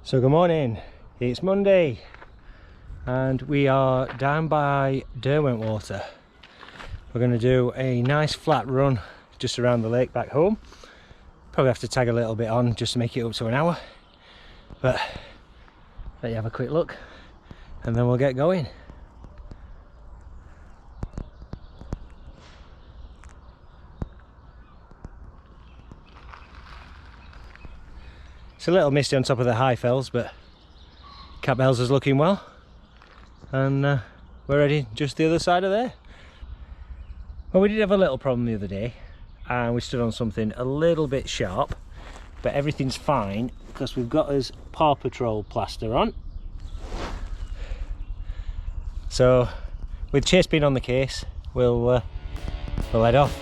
So good morning, it's Monday and we are down by Derwentwater. We're going to do a nice flat run just around the lake back home. Probably have to tag a little bit on just to make it up to an hour, but let you have a quick look and then we'll get going. It's a little misty on top of the high fells, but Cap Bells is looking well, and we're ready just the other side of there. Well, we did have a little problem the other day, and we stood on something a little bit sharp, but everything's fine because we've got us Paw Patrol plaster on. So, with Chase being on the case, we'll head off.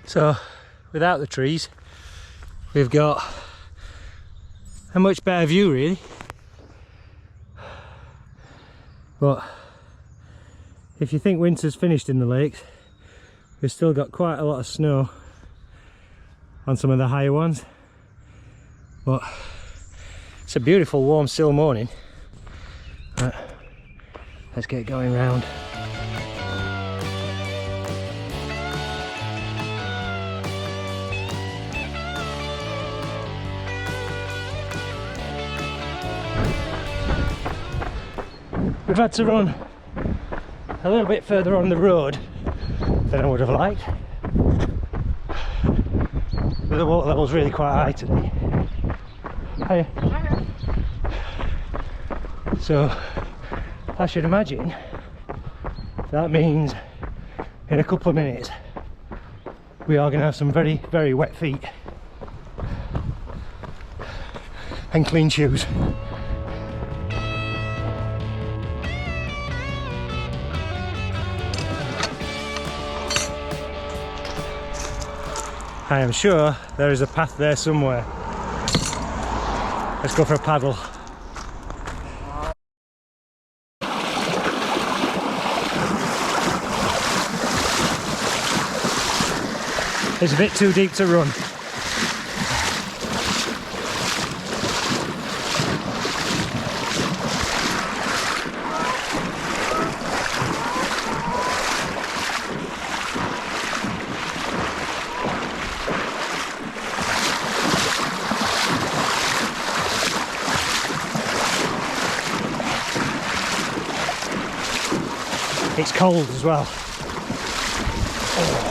So, without the trees, we've got a much better view really. But if you think winter's finished in the lakes, we've still got quite a lot of snow on some of the higher ones. But it's a beautiful warm still morning. But let's get going round. We've had to run a little bit further on the road than I would have liked. The water level's really quite high today. Hiya. So I should imagine that means in a couple of minutes we are going to have some very, very wet feet and clean shoes. I am sure there is a path there somewhere. Let's go for a paddle. It's a bit too deep to run. It's cold as well. Oh.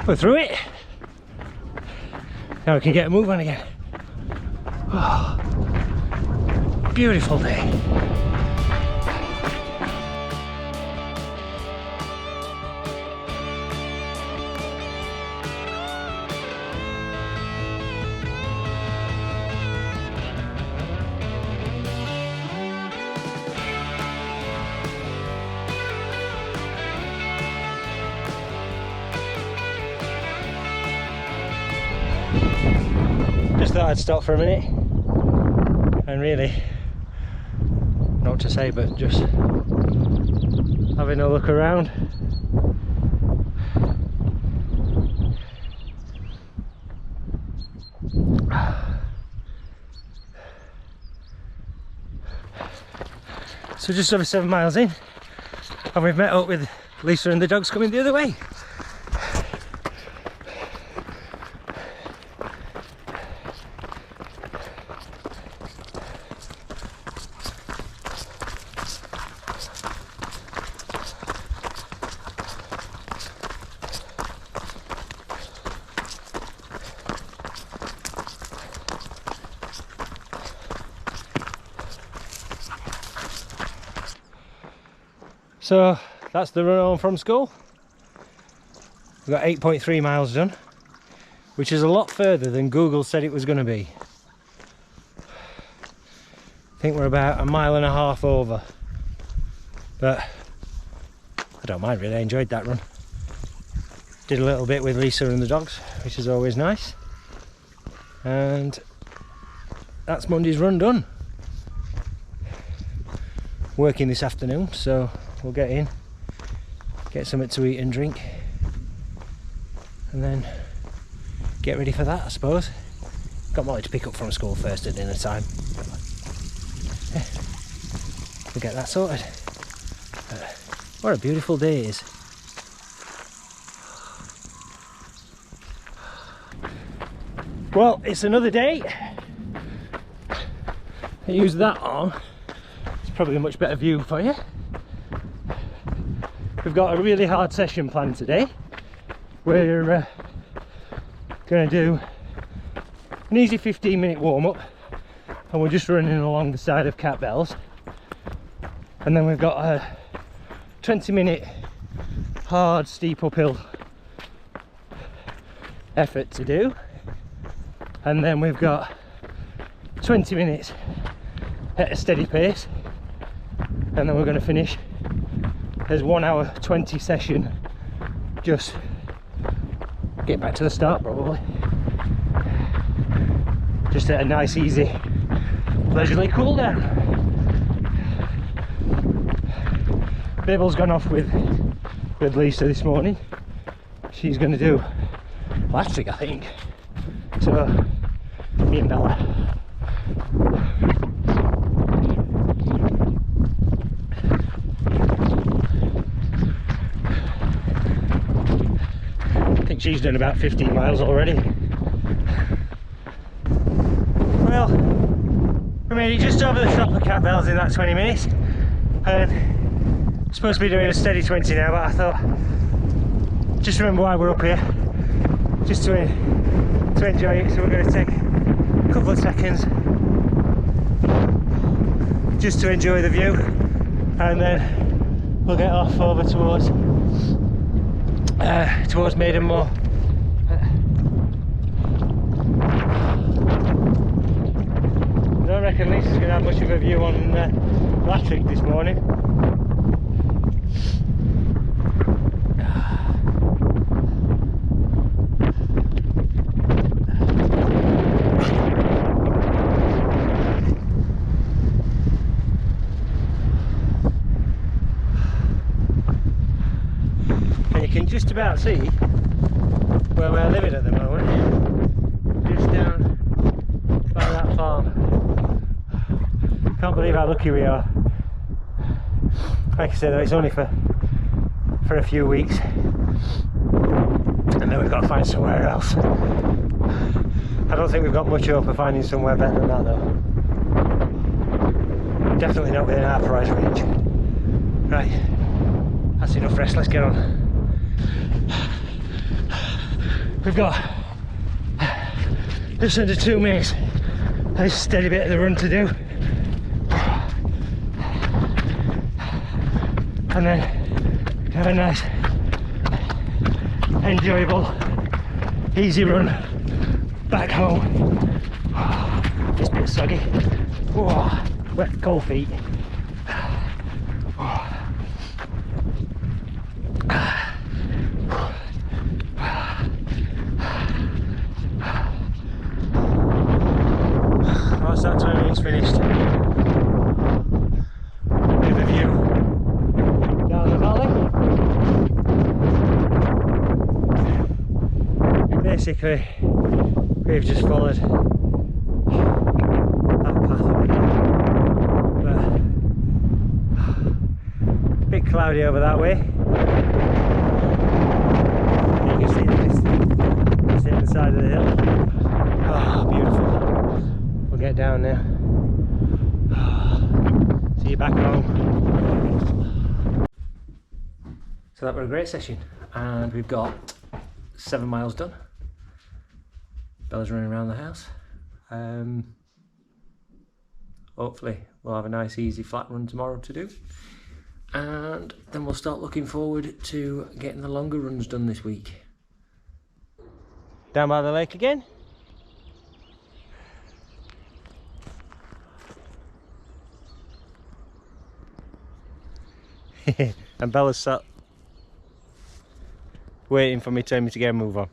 We're through it. Now we can get a move on again. Oh. Beautiful day. Just thought I'd stop for a minute and really, not to say, but just having a look around. So just over 7 miles in and we've met up with Lisa and the dogs coming the other way. So that's the run home from school. We've got 8.3 miles done, which is a lot further than Google said it was going to be. think we're about 1.5 miles over, but I don't mind really. I enjoyed that run. Did a little bit with Lisa and the dogs, which is always nice. And that's Monday's run done. Working this afternoon, so we'll get in, get something to eat and drink, and then get ready for that, I suppose. Got Molly to pick up from school first at dinner time. Yeah, we'll get that sorted. What a beautiful day it is. Well, it's another day. I use that on. It's probably a much better view for you. We've got a really hard session planned today. We're going to do an easy 15-minute warm-up, and we're just running along the side of Cat Bells. And then we've got a 20-minute hard steep uphill effort to do, and then we've got 20 minutes at a steady pace, and then we're going to finish as 1 hour 20 session. Just get back to the start probably, just at a nice easy leisurely cool down. Babel's gone off with Lisa this morning. She's going to do electric, I think. So me and Bella. I think she's done about 15 miles already. Well, we made it just over the top of Cat Bells in that 20 minutes. And supposed to be doing a steady 20 now, but I thought, just remember why we're up here, just to enjoy it. So we're going to take a couple of seconds just to enjoy the view, and then we'll get off over towards Maidenmore. I don't reckon Lisa's going to have much of a view on Latrick this morning. Just about see where we're living at the moment, just down by that farm. Can't believe how lucky we are. Like I said, though, it's only for a few weeks, and then we've got to find somewhere else. I don't think we've got much hope of finding somewhere better than that, though. Definitely not within our price range. Right, that's enough rest, let's get on. We've got just under 2 minutes of this steady bit of the run to do, and then have a nice enjoyable easy run back home. It's a bit soggy, wet cold feet. Once that 20 minutes finished, with a view down the valley. Basically, we've just followed that path up here, but a bit cloudy over that way. You can see the side of the hill. Oh, beautiful. Get down now. See you back home. So that was a great session, and we've got 7 miles done. Bella's running around the house. Hopefully we'll have a nice easy flat run tomorrow to do, and then we'll start looking forward to getting the longer runs done this week. Down by the lake again. And Bella's sat waiting for me, telling me to get a move on.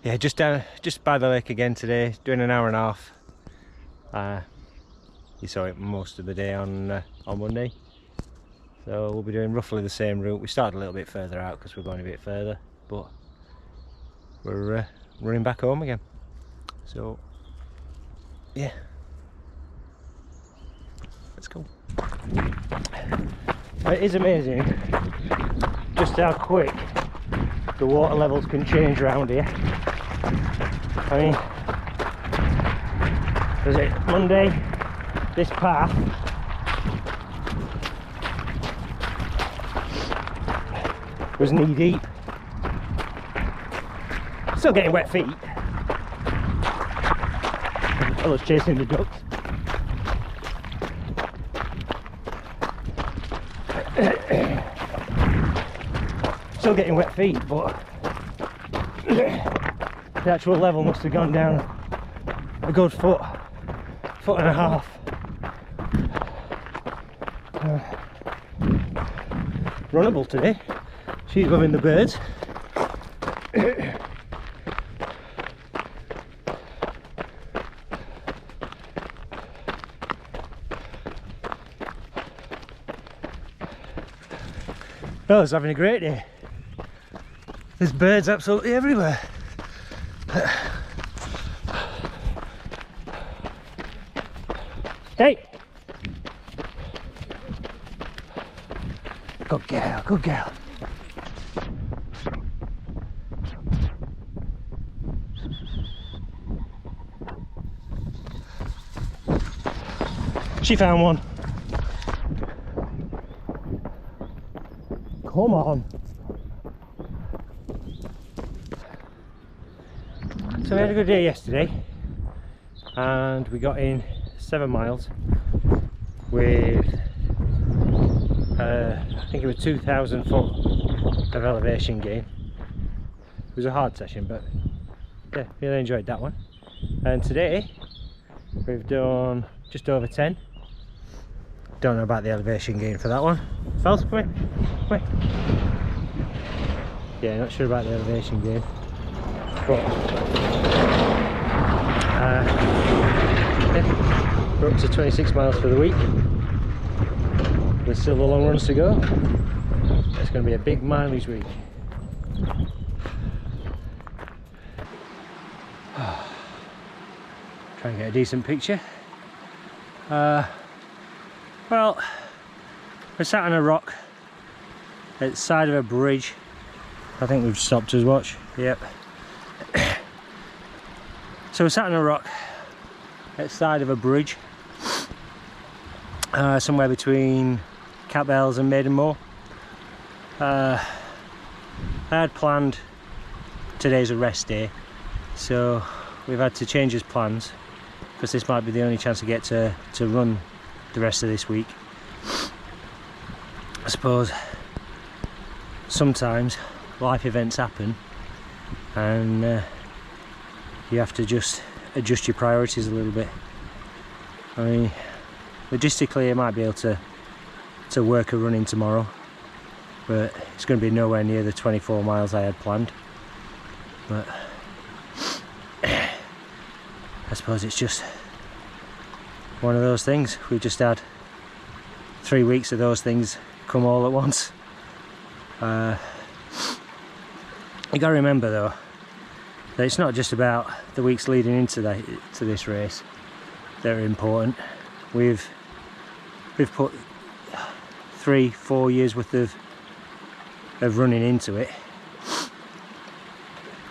Yeah, just by the lake again today, doing an hour and a half. You saw it most of the day on Monday, so we'll be doing roughly the same route. We started a little bit further out because we're going a bit further, but we're running back home again. So yeah, let's go. It is amazing just how quick the water levels can change around here. I mean, was it Monday? This path was knee deep. Still getting wet feet. I was chasing the ducks. Still getting wet feet, but the actual level must have gone down a good foot and a half. Runnable today. She's loving the birds. Bella's having a great day. There's birds absolutely everywhere. Hey! Good girl, good girl. She found one. Come on. So we had a good day yesterday and we got in 7 miles with I think it was 2,000 foot of elevation gain. It was a hard session, but yeah, really enjoyed that one. And today we've done just over 10. Don't know about the elevation gain for that one. Fels, come here, come here. Yeah, not sure about the elevation gain, but yeah, we're up to 26 miles for the week. There's still the long runs to go. It's going to be a big mileage week. Try and get a decent picture. Well, we're sat on a rock at the side of a bridge. I think we've stopped to watch. Yep. So we're sat on a rock at the side of a bridge, somewhere between Capbells and Maidenmore. I had planned today's a rest day, so we've had to change his plans because this might be the only chance I get to run the rest of this week. I suppose sometimes life events happen and you have to just adjust your priorities a little bit. I mean, logistically I might be able to work a run in tomorrow, but it's going to be nowhere near the 24 miles I had planned. But I suppose it's just one of those things. We've just had 3 weeks of those things come all at once. You got to remember though that it's not just about the weeks leading into this race that are important. We've put 3-4 years worth of running into it,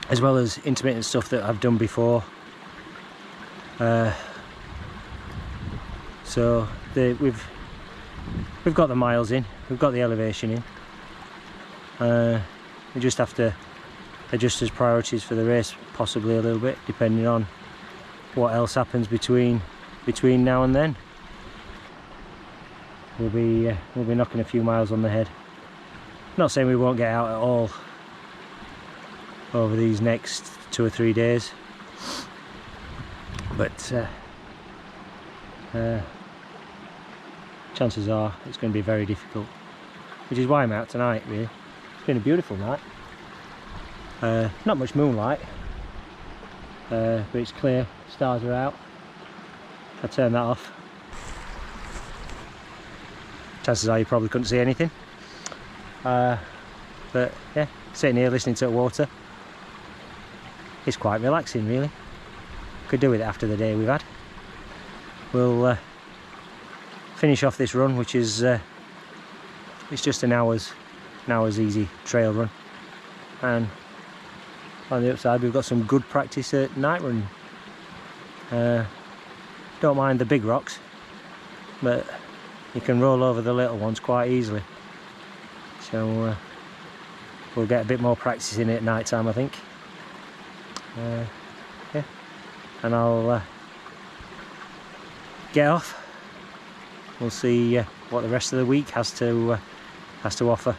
as well as intermittent stuff that I've done before. So we've got the miles in, we've got the elevation in. We just have to adjust his priorities for the race possibly a little bit, depending on what else happens between now and then. We'll be knocking a few miles on the head. Not saying we won't get out at all over these next 2 or 3 days, but chances are it's going to be very difficult, which is why I'm out tonight really. It's been a beautiful night, not much moonlight, but it's clear, stars are out. If I turn that off, chances are you probably couldn't see anything, but yeah, sitting here listening to the water, it's quite relaxing really. Could do with it after the day we've had. We'll finish off this run, which is it's just an hour's easy trail run, and on the upside we've got some good practice at night running. Don't mind the big rocks, but you can roll over the little ones quite easily, so we'll get a bit more practice in it at night time, I think. Yeah, and I'll get off. We'll see what the rest of the week has to offer.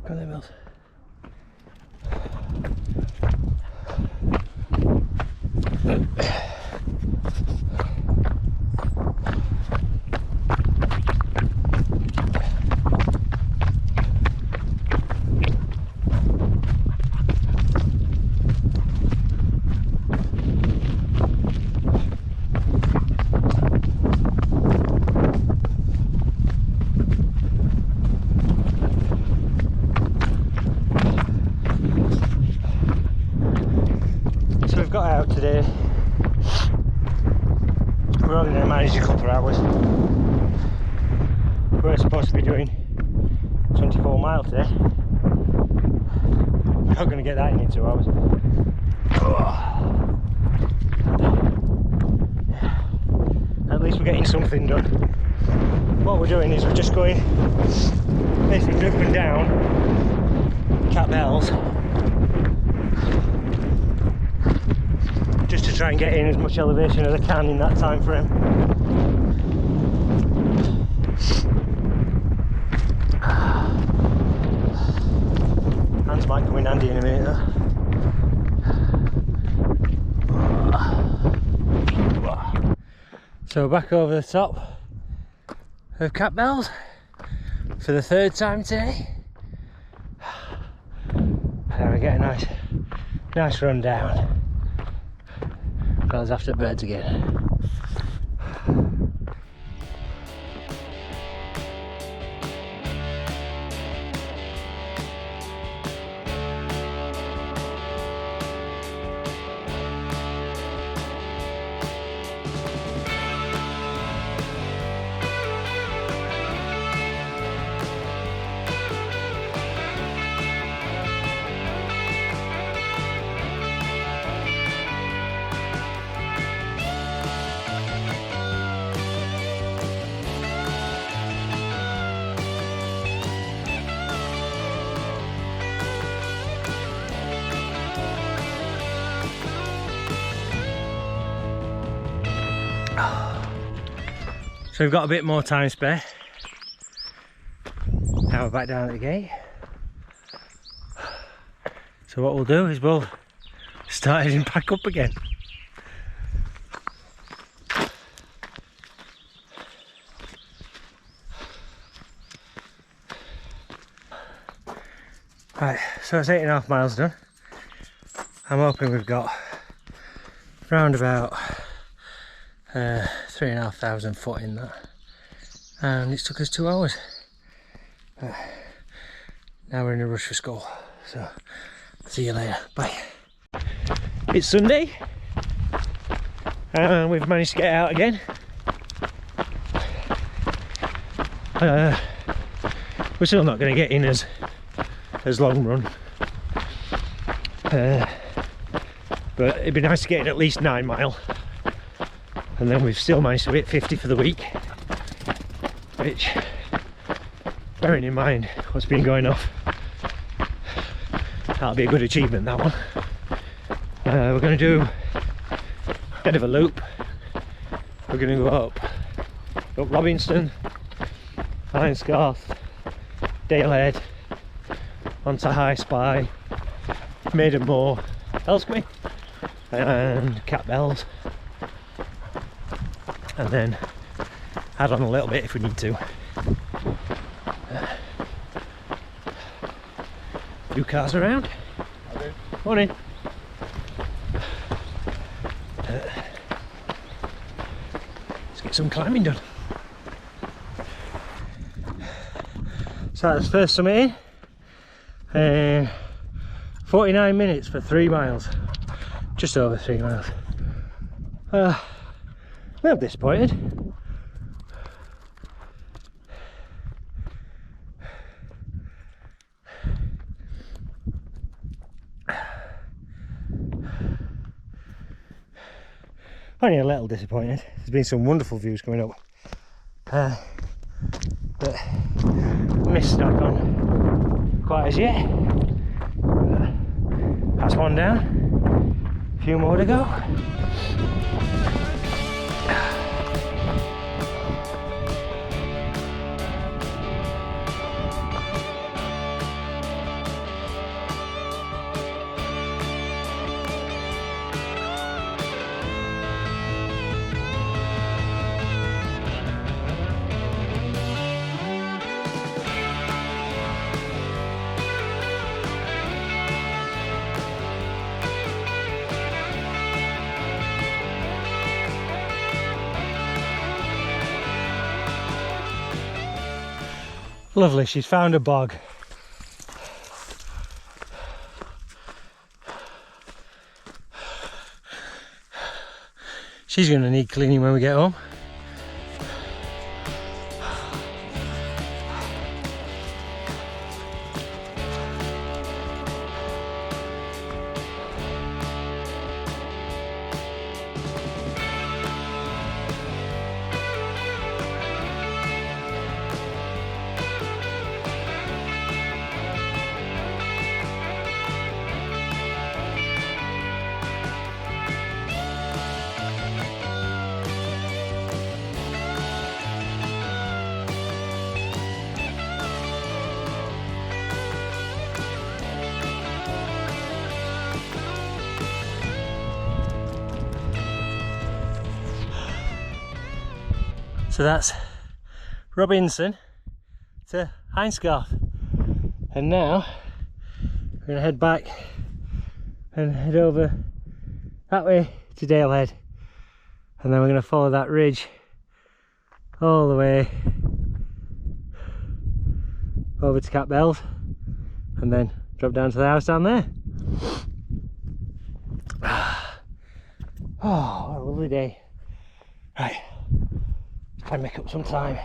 Come on then, Mills. We've got out today. We're only going to manage a couple of hours. We're supposed to be doing 24 miles today. We're not going to get that in 2 hours. At least we're getting something done. What we're doing is we're just going basically up and down Cat Bells, just to try and get in as much elevation as I can in that time frame. Hands might come in handy in a minute though. So back over the top of Cat Bells for the third time today. There we get a nice run down. Got us after birds again. So we've got a bit more time spare. Now we're back down at the gate. So what we'll do is we'll start heading back up again. Right, so it's 8.5 miles done. I'm hoping we've got round about 3,500 foot in that, and it took us 2 hours. Now we're in a rush for school, so see you later, bye. It's Sunday and we've managed to get out again. We're still not going to get in as long run, but it'd be nice to get in at least 9 mile. And then we've still managed to hit 50 for the week, which, bearing in mind what's been going off, that'll be a good achievement, that one. We're going to do a bit of a loop we're going to go up Robinson, Hinescarth, Dalehead, onto High Spy, Maiden Moor, Elsquey and Cat Bells, and then add on a little bit if we need to. Few cars around. Morning. Let's get some climbing done. So that's first summit in. 49 minutes for 3 miles. Just over 3 miles. A little disappointed. Only a little disappointed. There's been some wonderful views coming up. But missed knock on quite as yet. That's one down. A few more to go. Lovely, she's found a bog. She's going to need cleaning when we get home. So that's Robinson to Hinescarth, and now we're going to head back and head over that way to Dalehead, and then we're going to follow that ridge all the way over to Cat Bells and then drop down to the house down there. Oh, what a lovely day. Right, try and make up some time.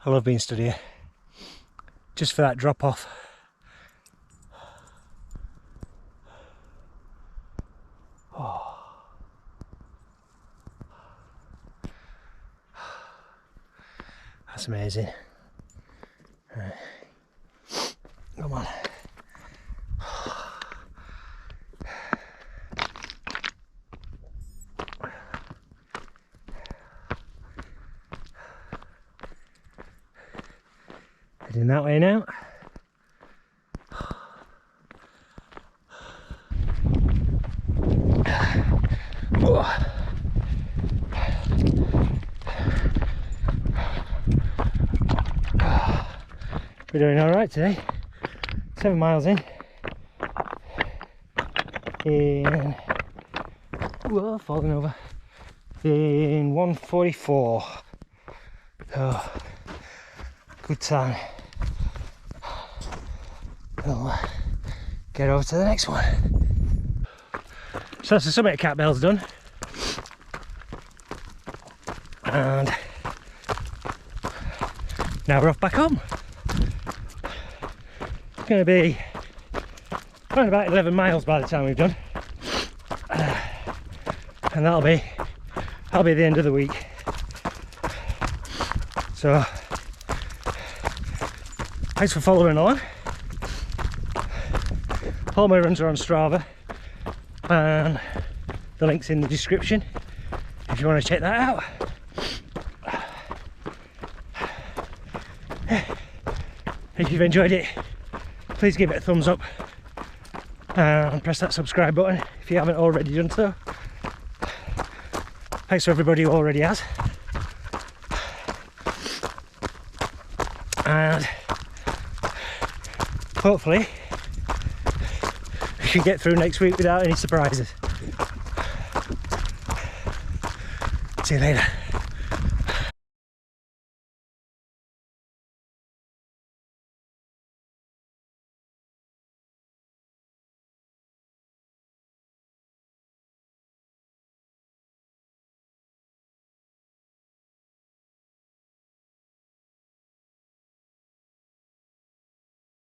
I love being stood here, just for that drop off. Oh. That's amazing. Right. Come on. Heading that way now. We're doing all right today. 7 miles in. Whoa, falling over. In 1:44. Oh, good time. I'll get over to the next one. So that's the summit of Campbell's done. And now we're off back home. It's going to be around about 11 miles by the time we've done. And that'll be the end of the week. So thanks for following along. All my runs are on Strava and the link's in the description if you want to check that out. If you've enjoyed it, please give it a thumbs up and press that subscribe button if you haven't already done so. Thanks to everybody who already has. And hopefully we can get through next week without any surprises. See you later.